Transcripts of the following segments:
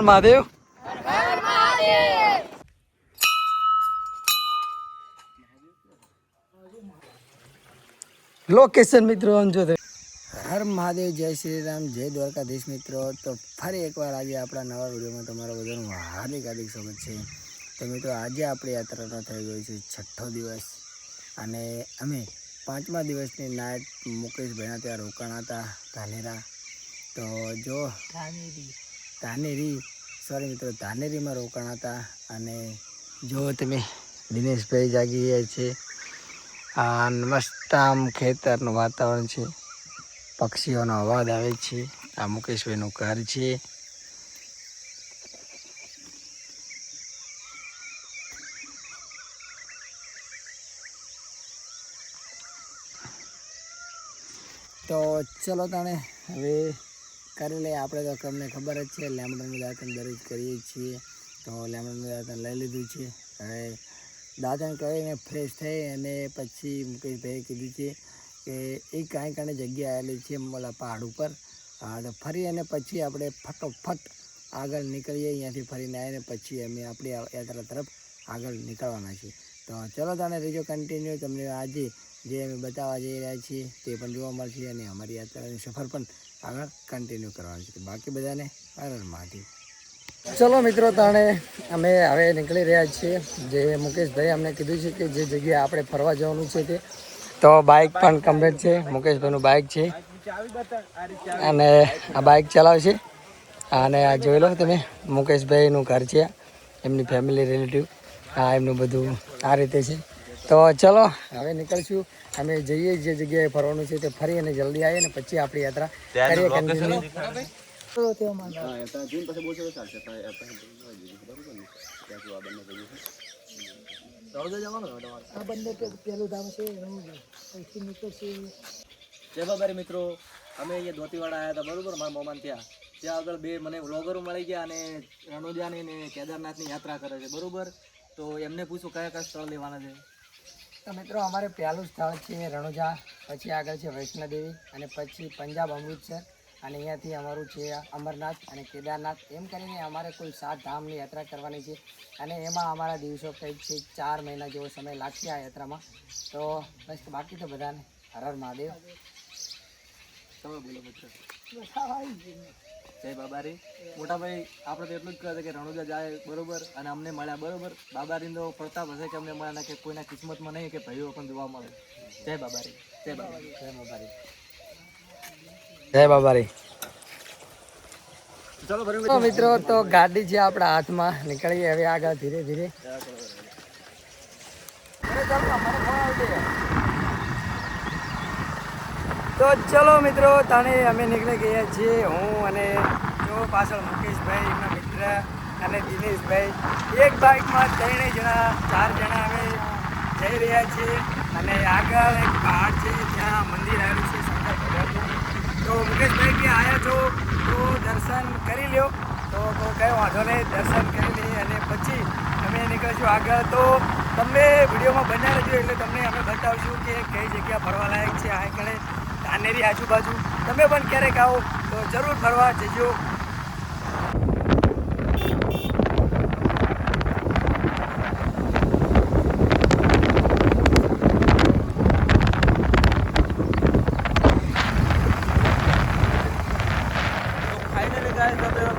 Mahadev location મિત્રો જો હર મહાદેવ, જય શ્રી રામ, જય દ્વારકાધીશ મિત્રો. તો ફરી એકવાર આજે આપણા નવા વિડીયોમાં તમારા બધાનું હાર્દિક હાર્દિક સ્વાગત છે. તો મિત્રો આજે આપણી યાત્રાનો થઈ ગયો છે 6ઠ્ઠો દિવસ અને અમે 5મા દિવસની નાઇટ મુકેશભાઈના ત્યાં રોકાણા હતા ધાનેરા. તો જો ધાનેરીમાં રોકાણા હતા અને જો તમે દિનેશભાઈ જાગી ગયા છે. આ મસ્ત આમ ખેતરનું વાતાવરણ છે, પક્ષીઓનો અવાજ આવે છે. આ મુકેશભાઈનું ઘર છે. તો ચલો તાણે હવે કરી લઈએ. આપણે તો તમને ખબર જ છે લેમડાનું દાંતણ દરરોજ કરીએ છીએ. તો લેમડાનું દાંતણ લઈ લીધું છે. હવે દાંતણ કરીને ફ્રેશ થઈ અને પછી મુકેશભાઈએ કીધું છે કે એ કાંઈ જગ્યા આવેલી છે ઓલા પહાડ ઉપર. તો ફરી અને પછી આપણે ફટોફટ આગળ નીકળીએ. અહીંયાથી ફરીને આવીને પછી અમે આપણી યાત્રા તરફ આગળ નીકળવાના છીએ. તો ચલો તાણે રેજો કન્ટિન્યુ. તમને આજે જે અમે બતાવવા જઈ રહ્યા છીએ તે પણ જોવા મળશે અને અમારી યાત્રાની સફર પણ આગળ કન્ટિન્યુ કરવાની છે. બાકી બધાને હર હર મહાદેવ. ચલો મિત્રો, તાણે અમે હવે નીકળી રહ્યા છીએ. જે મુકેશભાઈ અમને કીધું છે કે જે જગ્યાએ આપણે ફરવા જવાનું છે તે. તો બાઇક પણ કમ્પ્લીટ છે, મુકેશભાઈનું બાઇક છે અને આ બાઇક ચલાવશે. અને આ જોઈ લો તમે, મુકેશભાઈનું ઘર છે, એમની ફેમિલી રિલેટિવ. હા, એમનું બધું આ રીતે છે. તો ચલો હવે નીકળશું. અમે જઈએ જે જગ્યાએ ફરવાનું છે તે ફરી અને જલ્દી આવીએ ને પછી આપણી યાત્રા કરીએ કન્ટિન્યુ. મિત્રો, અમે અહીંયા ધોતીવાડા આવ્યા હતા બરોબર, મારા મોમાન ત્યાં આગળ બે મને વ્લોગરો મળી ગયા અને રણોજાની ને કેદારનાથની યાત્રા કરે છે બરોબર. તો એમને પૂછું કયા સ્થળ લેવાના છે. તો મિત્રો, અમારે પહેલું સ્થળ છે રણોજા, પછી આગળ છે વૈષ્ણોદેવી અને પછી પંજાબ અમૃતસર અને અહીંયાથી અમારું છે અમરનાથ અને કેદારનાથ. એમ કરીને અમારે કુલ 7 ધામની યાત્રા કરવાની છે અને એમાં અમારા દિવસો કંઈક છે 4 મહિના જેવો સમય લાગશે આ યાત્રામાં. તો બસ બાકી તો બધાને હર હર મહાદેવ. તમે બોલો મિત્રો. જય બાબારી. મોટાભાઈ, આપણે તો એટલું જ કહે છે કે રણોજા જાય બરોબર અને અમને મળ્યા બરોબર. બાબારીનો પ્રતાપ હશે કે અમને મળ્યા, કે કોઈના કિસ્મતમાં નહીં કે ભાઈઓ પણ જોવા મળે. જય બાબારી, જય બાબારી, જય બાબારી, જય બાબારી. ચલો મિત્રો, તો ગાડી છે આપણા હાથમાં, નીકળીએ હવે આગળ ધીરે ધીરે. તો ચલો મિત્રો, તાણે અમે નીકળી ગયા છીએ. હું અને જો પાછળ મુકેશભાઈ, એમના મિત્ર અને દિનેશભાઈ. એક બાઇકમાં 3 જણા 4 જણા અમે જઈ રહ્યા છીએ અને આગળ એક પહાડ છે, ત્યાં મંદિર આવેલું છે શંકર ભગવાનનું. તો મુકેશભાઈ કે આવ્યા છો તો દર્શન કરી લ્યો. તો કંઈ વાંધો નહીં, દર્શન કરી લઈએ અને પછી અમે નીકળીશું આગળ. તો તમે વિડીયોમાં બન્યા રહેજો, એટલે તમને અમે બતાવશું કે કઈ જગ્યા ફરવા લાયક છે. આ કણે ધાનેરી આજુબાજુ તમે પણ ક્યારેક આવો તો જરૂર ફરવા જજો.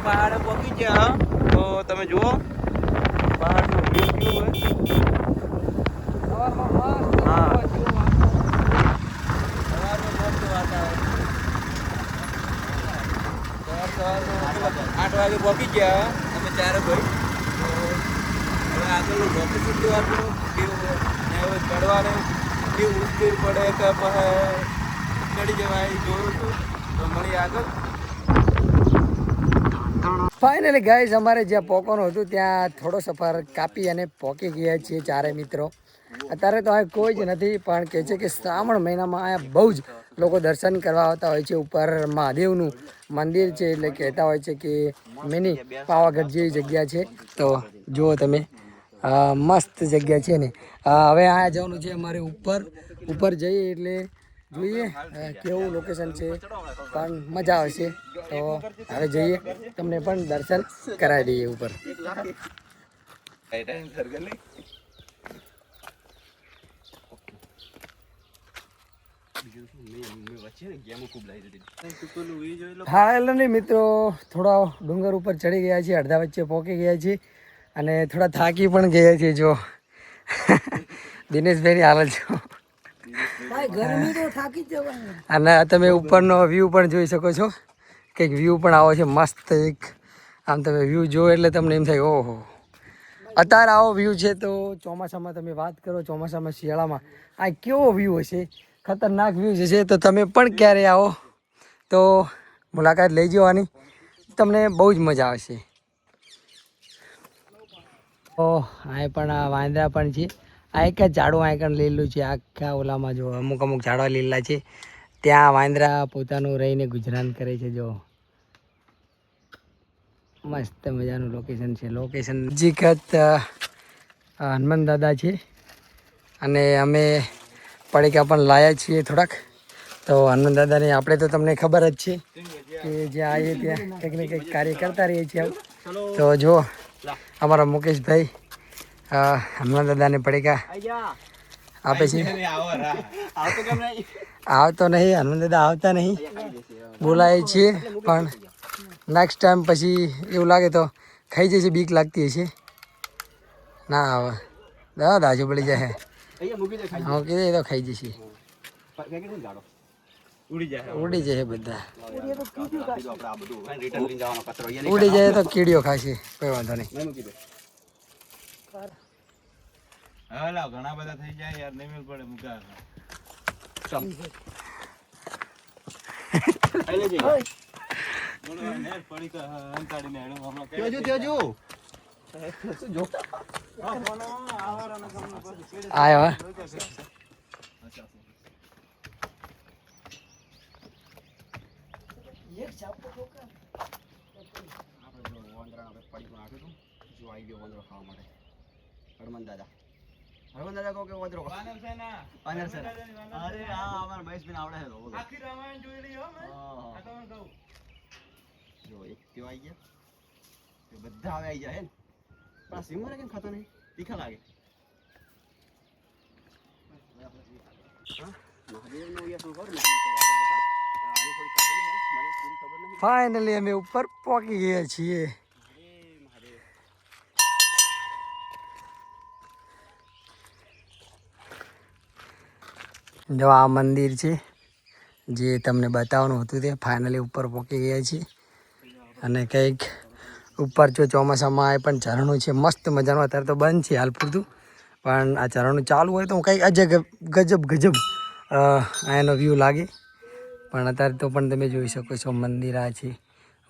પહાડ પહોંચી ગયા. તો તમે જુઓ પહાડનો વ્યૂ કેવો હોય. હા, સવારનું મસ્ત વાતાવરણ. 8 વાગે પહોંચી ગયા અમે 4 ભાઈ. તો હવે આગળનું લોકેશન જોવાનું કેવું હોય ને હવે ચડવાનું કેવું મુશ્કેલ પડે કે ચડી જવાય જોયું હતું. તો મળી આગળ. ફાઇનલી ગાઈઝ, અમારે જ્યાં પહોંચવાનું હતું ત્યાં થોડો સફર કાપી અને પહોંચી ગયા છીએ 4 મિત્રો. અત્યારે તો અહીં કોઈ જ નથી, પણ કહે છે કે શ્રાવણ મહિનામાં અહીંયા બહુ જ લોકો દર્શન કરવા આવતા હોય છે. ઉપર મહાદેવનું મંદિર છે, એટલે કહેતા હોય છે કે મિની પાવાગઢ જેવી જગ્યા છે. તો જુઓ તમે, મસ્ત જગ્યા છે ને. હવે આ જવાનું છે અમારે ઉપર જઈએ એટલે જોઈએ કેવું લોકેશન છે, પણ મજા આવશે. તો હવે જઈએ, તમને પણ દર્શન કરાવી દઈએ ઉપર. હા એટલે નહીં મિત્રો, થોડા ડુંગર ઉપર ચડી ગયા છીએ, અડધા વચ્ચે પહોંચી ગયા છીએ અને થોડા થાકી પણ ગયા છીએ. જો દિનેશભાઈની હાલત જો, અને તમે ઉપરનો વ્યૂ પણ જોઈ શકો છો. કંઈક વ્યૂ પણ આવો છે મસ્ત એક. આમ તમે વ્યૂ જો એટલે તમને એમ થાય ઓહો. અત્યારે આવો વ્યૂ છે તો ચોમાસામાં તમે વાત કરો, ચોમાસામાં શિયાળામાં આ કેવો વ્યૂ હશે, ખતરનાક વ્યૂ હશે. તો તમે પણ ક્યારે આવો તો મુલાકાત લઈ જવાની, તમને બહુ જ મજા આવશે. તો આ પણ આ વાંદરા પણ છે. આ એક જ ઝાડું આ કણ લીલું છે, આખા ઓલામાં જો અમુક અમુક ઝાડવા લીલા છે, ત્યાં વાંદરા પોતાનું રહીને ગુજરાન કરે છે. જો મસ્ત મજાનું લોકેશન છે. લોકેશન નજીક જ હનુમાન દાદા છે અને અમે પડીકા પણ લાયા છીએ થોડાક. તો હનુમાન દાદાને આપણે તો તમને ખબર જ છે કે જ્યાં આવીએ ત્યાં કંઈક ને કંઈક કાર્ય કરતા રહીએ છીએ. તો જો અમારા મુકેશભાઈ હનુમાન દાદાને પડીકા આપે છે. આવતો નહીં હનુમાન દાદા, આવતા નહીં, બોલાય છીએ પણ નેક્સ્ટ ટાઈમ પછી એવું લાગે તો ખાઈ જશે, બીક લાગતી હશે. ના આવે દાદા હજુ પડી જાય, મૂકી દે તો ખાઈ જશે, ઉડી જાય બધા, ઉડી જાય તો કીડીઓ ખાશે, કોઈ વાંધો નહીં. ઘણા બધા થઈ જાય યાર, નહીં પડે મુકા. આયો હનુમાન દાદા કહો કે વદરો પાનર છે. અરે આ અમાર મહેશભાઈ આવડે છે. આખી રામાયણ જોઈ રહી હો મેં. આ તો કહું જો એક તેઓ આવી ગયા, તે બધા આવે આવી જાય હે. પણ સિંહ ને કેમ ખાતો નહીં, તીખા લાગે. મહાદેવનો યસ હું કરું ને આની થોડી કહાની છે, મને પૂરી ખબર નહીં. ફાઇનલી અમે ઉપર પહોંચી ગયા છીએ. જો આ મંદિર છે જે તમને બતાવવાનું હતું, તે ફાઇનલી ઉપર પહોંચી ગયા છીએ. અને કંઈક ઉપર જો ચોમાસામાં એ પણ ઝરણું છે મસ્ત મજાનું. અત્યારે તો બંધ છે હાલ પૂરતું, પણ આ ઝરણું ચાલુ હોય તો કંઈક ગજબ એનો વ્યૂ લાગે. પણ અત્યારે તો પણ તમે જોઈ શકો છો મંદિર આ છે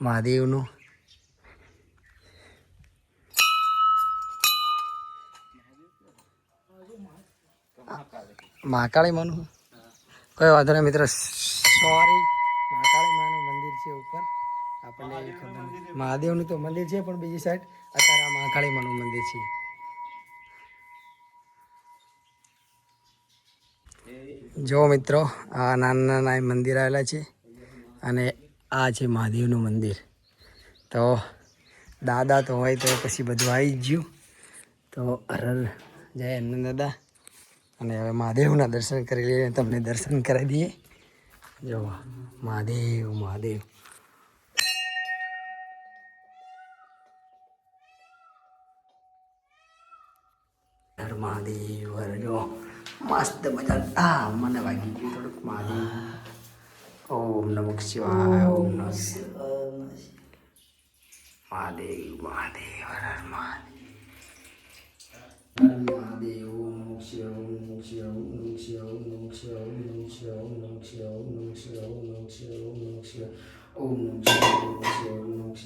મહાદેવનું. મહાકાળી માનું કોઈ વાંધો નહીં મિત્ર, સોરી. મહાકાળી માનું મંદિર છે ઉપર, આપણને ખબર નથી. મહાદેવનું તો મંદિર છે પણ બીજી સાઈડ અત્યારે આ મહાકાળી માનું મંદિર છે. જો મિત્રો આ નાના નાના મંદિર આવેલા છે અને આ છે મહાદેવનું મંદિર. તો દાદા તો હોય તો પછી બધું આવી જ ગયું. તો હરર જય હનુમાન દાદા. અને હવે મહાદેવના દર્શન કરી લઈએ, તમને દર્શન કરાવી દઈએ. જો મહાદેવ મહાદેવ. હર મહાદેવ હર. જો મસ્ત મજા. હા મને વાગી ગયું થોડુંક મહાદેવ. ઓમ નમઃ શિવાય. ઓમ નમઃ મહાદેવ મહાદેવ હર હર મહાદેવ. મહાદેવ ઓમ નમઃ શિવાય. ઓમ નમઃ શિવાય. ઓમ નમઃ શિવાય. ઓમ નમઃ શિવાય. ઓમ નમઃ શિવાય. ઓમ નમઃ શિવાય. ઓમ નમઃ શિવાય. ઓમ નમઃ શિવાય. ઓમ નમઃ શિવાય. ઓમ નમઃ શિવાય. ઓમ નમઃ શિવાય. ઓમ નમઃ શિવાય. ઓમ નમઃ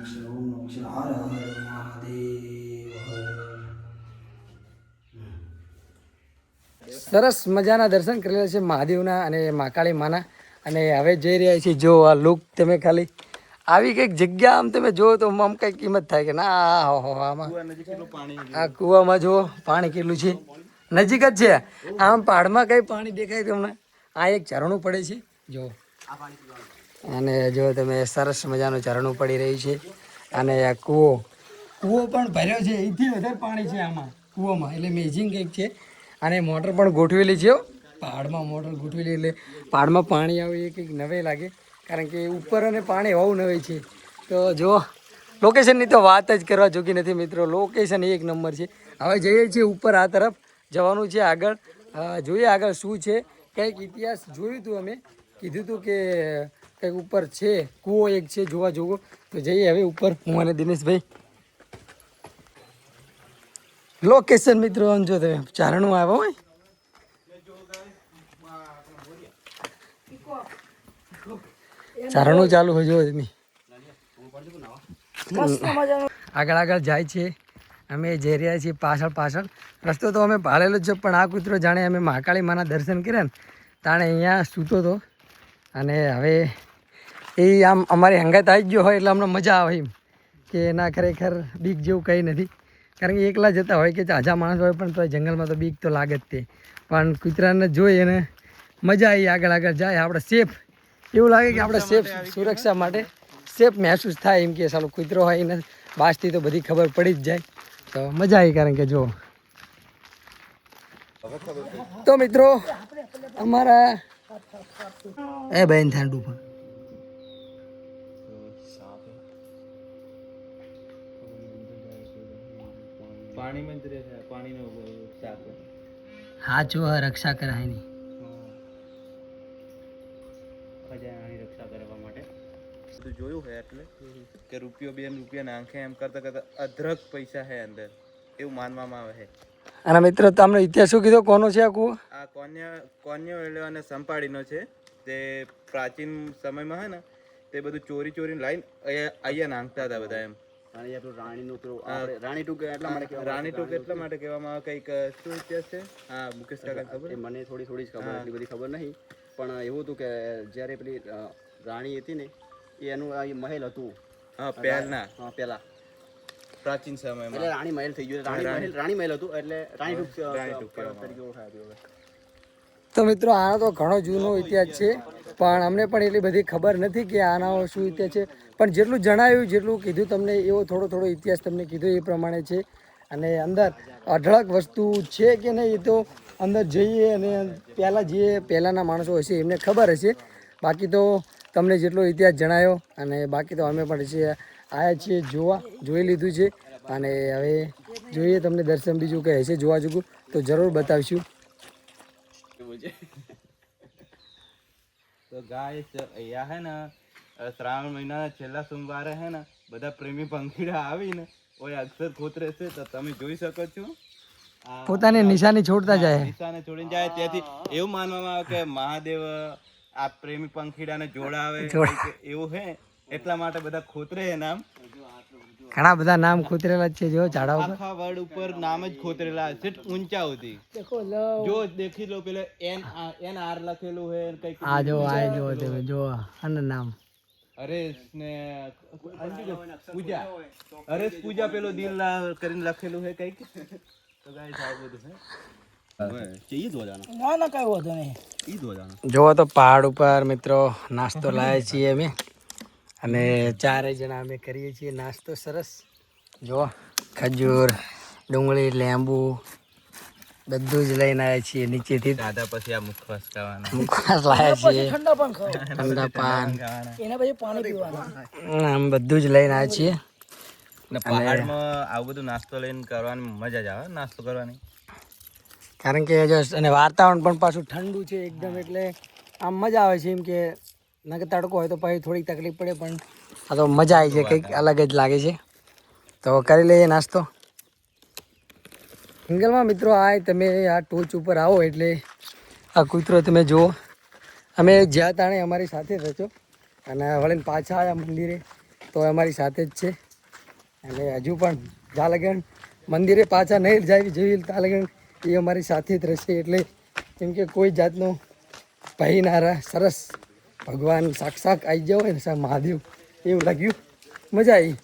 શિવાય. ઓમ નમઃ શિવાય. હર હર મહાદેવ હર. સરસ મજાના દર્શન કરેલા છે મહાદેવના અને મહાકાળી માના. અને હવે જઈ રહ્યા છીએ. જો આ લુક તમે ખાલી આવી કંઈક જગ્યા આમ તમે જુઓ તો આમ કંઈક કિંમત થાય કે ના. આમાં આ કૂવામાં જુઓ પાણી કેટલું છે, નજીક જ છે. આમ પહાડમાં કંઈ પાણી દેખાય તમને, આ એક ઝરણું પડે છે જો, અને જો તમે સરસ મજાનું ઝરણું પડી રહ્યું છે. અને આ કૂવો પણ ભર્યો છે, એથી વધારે પાણી છે આમાં કૂવામાં, એટલે મેજિંગ કંઈક છે. અને મોટર પણ ગોઠવેલી છે, પહાડમાં મોટર ગોઠવેલી, એટલે પહાડમાં પાણી આવે એ કંઈક નવે લાગે, કારણ કે ઉપર અને પાણી હોવું નવે છે. તો જો લોકેશનની તો વાત જ કરવા જોગી નથી મિત્રો, લોકેશન એક નંબર છે. હવે જઈએ છીએ ઉપર, આ તરફ જવાનું છે આગળ, જોઈએ આગળ શું છે. કંઈક ઇતિહાસ જોયું હતું, અમે કીધું હતું કે કંઈક ઉપર છે કૂવો એક છે જોવા જોવો. તો જઈએ હવે ઉપર, હું અને દિનેશભાઈ. લોકેશન મિત્રો આમ જો તમે ઝરણું આવ્યો હોય, ઝરણું ચાલુ હોય જો તમે, આગળ આગળ જાય છે. અમે જઈ રહ્યા છીએ પાછળ. રસ્તો તો અમે ભાળેલો જ છે, પણ આ કૂતરો જાણે અમે મહાકાળી માના દર્શન કર્યા ને તાણે અહીંયા સૂતો હતો. અને હવે એ આમ અમારી હંગાત આવી ગયો હોય એટલે અમને મજા આવે એમ કે ના, ખરેખર બીક જેવું કંઈ નથી. કારણ કે એકલા જતા હોય કે ઝાઝા માણસ હોય પણ તો જંગલમાં તો બીક તો લાગે જ તે, પણ કૂતરાને જોઈ અને મજા આવી. આગળ જાય આપણે સેફ, એવું લાગે કે આપણે સેફ, સુરક્ષા માટે સેફ મહેસૂસ થાય એમ કે સાલું કૂતરો હોય એને બાજથી તો બધી ખબર પડી જ જાય. તો મજા આવી, કારણ કે જો તો મિત્રો અમારા બેન ઠંડુ પણ પાણીમાં જ રહે છે, પાણીનો શાક. હા જો રક્ષા કરાય નહીં, રક્ષા કરવા માટે બધું જોયું હોય એટલે કે રૂપિયા નાખે એમ કરતા કરતા અધરક પૈસા હે અંદર, એવું માનવામાં આવે છે. અને મિત્રો તમને ઇતિહાસ શું કીધો, કોનો છે આ કૂવો? આ કોન્યો એટલે અને સંપાડીનો છે. તે પ્રાચીન સમયમાં હે ને તે બધું ચોરીને લાઈન અહીંયા નાખતા હતા બધા એમ. રાણી ટૂંક એટલા માટે કહેવામાં આવે. કંઈક શું ઇતિહાસ છે? હા મુકેશ કાકા ખબર? મને થોડી જ ખબર, એટલી બધી ખબર નહીં, પણ એવું હતું કે જ્યારે પેલી રાણી હતી ને એનું આ મહેલ હતું. હા પહેલા પ્રાચીન સમયમાં એટલે રાણી મહેલ થઈ ગયું, રાણી મહેલ હતું એટલે રાણી ટૂંક તરીકે ઓળખાય. તો મિત્રો આનો તો ઘણો જૂનો ઇતિહાસ છે, પણ અમને પણ એટલી બધી ખબર નથી કે આનો શું ઇતિહાસ છે. પણ જેટલું જણાવ્યું, જેટલું કીધું તમને, એવો થોડો ઇતિહાસ તમને કીધો એ પ્રમાણે છે. અને અંદર અઢળક વસ્તુ છે કે નહીં એ તો અંદર જઈએ અને પહેલાંના માણસો હશે એમને ખબર હશે. બાકી તો તમને જેટલો ઇતિહાસ જણાયો, અને બાકી તો અમે પણ આવ્યા છીએ જોઈ લીધું છે. અને હવે જોઈએ તમને દર્શન બીજું કંઈ હશે જોવા જોગું તો જરૂર બતાવીશું. તો ગાય અહીંયા હે ને શ્રાવણ મહિનાના છેલ્લા સોમવારે હે ને બધા પ્રેમી પંખીડા આવીને ઓય અક્ષર ખોતરે છે. તો તમે જોઈ શકો છો પોતાની નિશાની છોડતા જાય, નિશાને છોડીને જાય. તેથી એવું માનવામાં આવે કે મહાદેવ આ પ્રેમી પંખીડાને જોડાવે એવું હે, એટલા માટે બધા ખોતરે નામ. ઘણા બધા નામ ખોતરેલા છે જો ઝાડા ઉપર, આખા વર્ડ ઉપર નામ જ ખોતરેલા છે ઊંચા સુધી. જો દેખી લો, પેલે એન આર લખેલું હે કઈક. આ જો તમે જો આનું નામ હરેશ ને પૂજા પેલો દિલ કરીને લખેલું હે કઈક. તો ગાઈસ આ બધું હે. જો તો પહાડ ઉપર મિત્રો નાસ્તો લાવ્યા છીએ અમે, અને 4 જણા અમે કરીએ છીએ નાસ્તો. સરસ જો ખજૂર, ડુંગળી, લીંબુ બધું જ લઈને આવ્યા છીએ નીચેથી. દાદા પછી આ મુખવાસ ખાવાના, મુખવાસ લાવ્યા છીએ, ઠંડા પાન, આમ બધું જ લઈને આવ્યા છીએ. પહાડમાં આવું બધું નાસ્તો લઈને કરવાની મજા જ આવે, નાસ્તો કરવાની. કારણ કે જો અને વાતાવરણ પણ પાછું ઠંડુ છે એકદમ, એટલે આમ મજા આવે છે. એમ કે નકે તડકો હોય તો પછી થોડીક તકલીફ પડે, પણ આ તો મજા આવી છે, કંઈક અલગ જ લાગે છે. તો કરી લઈએ નાસ્તો. જંગલમાં મિત્રો તમે આ ટોચ ઉપર આવો એટલે આ કૂતરો તમે જુઓ. અમે જ્યાં તાણે અમારી સાથે જ હતો, અને વળીને પાછા આવ્યા મંદિરે તો અમારી સાથે જ છે. અને હજુ પણ જ્યાં લગન મંદિરે પાછા નહીં જઈએ ત્યાં લગન એ અમારી સાથે જ રહેશે. એટલે કેમ કે કોઈ જાતનો ભય ના રહે. સરસ ભગવાન સાક્ષાત આવી ગયા હોય ને મહાદેવ એવું લાગ્યું, મજા આવી.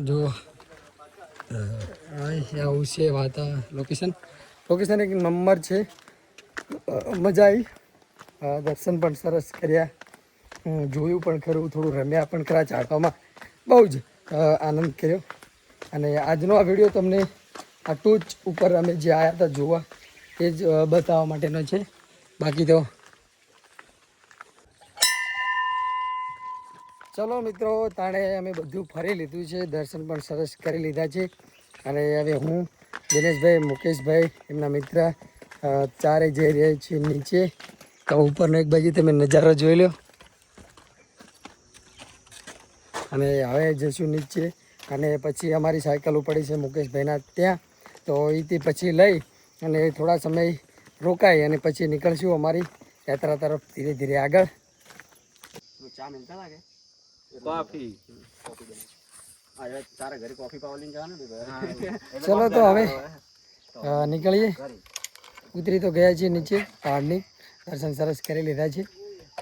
જો આવું છે વાતા લોકેશન એક નંબર છે. મજા આવી, દર્શન પણ સરસ કર્યા, જોયું પણ ખરું, થોડું રમ્યા પણ ખરા, ઝાડવામાં બહુ જ આનંદ કર્યો. અને આજનો આ વિડીયો તમને આ ટોચ ઉપર અમે જે આવ્યા હતા જોવા એ જ બતાવવા માટેનો છે. બાકી તો ચલો મિત્રો, તાણે અમે બધું ફરી લીધું છે, દર્શન પણ સરસ કરી લીધા છે. અને હવે હું, દિનેશભાઈ, મુકેશભાઈ, એમના મિત્ર ચારે જઈ રહ્યા છીએ નીચે. તો ઉપરનો એક બાજુ તમે નજારો જોઈ લો. અને હવે જઈશું નીચે, અને પછી અમારી સાયકલ પડી છે મુકેશભાઈના ત્યાં, તો એથી પછી લઈ અને થોડા સમય રોકાઈ અને પછી નીકળશું અમારી યાત્રા તરફ ધીરે ધીરે આગળ. ચા મિલતા લાગે કોફી. તારા ઘરે કોફી પાવા લઈને જવાનું ચલો તો હવે નીકળીએ. ઉતરી તો ગયા છીએ નીચે પહાડની, દર્શન સરસ કરી લીધા છે.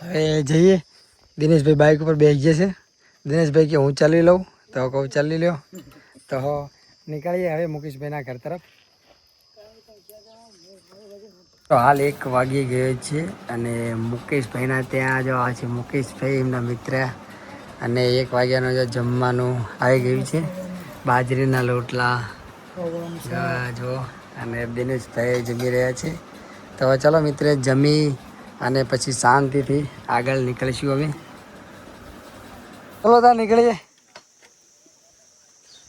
હવે જઈએ. દિનેશભાઈ બાઇક ઉપર બેસી જશે. દિનેશભાઈ કે હું ચાલી લઉં, તો કહું ચાલી લ્યો. તો નીકળીએ હવે મુકેશભાઈના ઘર તરફ. તો હાલ 1 વાગી ગયો છે અને મુકેશભાઈના ત્યાં જો આ છે મુકેશભાઈ, એમના મિત્ર. અને 1 વાગ્યાનું જો જમવાનું આવી ગયું છે, બાજરીના રોટલા જો. અને દિનેશભાઈ જમી રહ્યા છે. તો ચલો મિત્ર, જમી અને પછી શાંતિથી આગળ નીકળીશું અમે. ચલો ત્યાં નીકળીએ.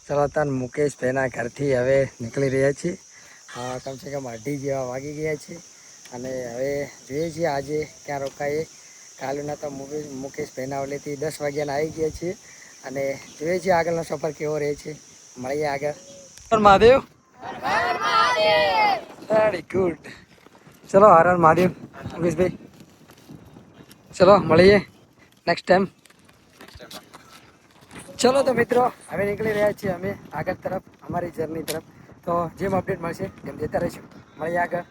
ચલો ત્યાં મુકેશભાઈના ઘરથી હવે નીકળી રહ્યા છીએ. કમસે કમ 2:30 જેવા વાગી ગયા છે. અને હવે જોઈએ છીએ આજે ક્યાં રોકાઈએ. કાલના તો મુકેશભાઈના ઓલેથી 10 વાગ્યાના આવી ગયા છીએ. અને જોઈએ છીએ આગળનો સફર કેવો રહે છે. મળીએ આગળ. Mahadev, very good. ચલો હર હર મહાદેવ મુકેશભાઈ. ચલો મળીએ નેક્સ્ટ ટાઈમ. ચલો તો મિત્રો, હવે નીકળી રહ્યા છીએ અમે આગળ તરફ, અમારી જર્ની તરફ. તો જેમ અપડેટ મળશે તેમ જતા રહીશું. મળીએ આગળ.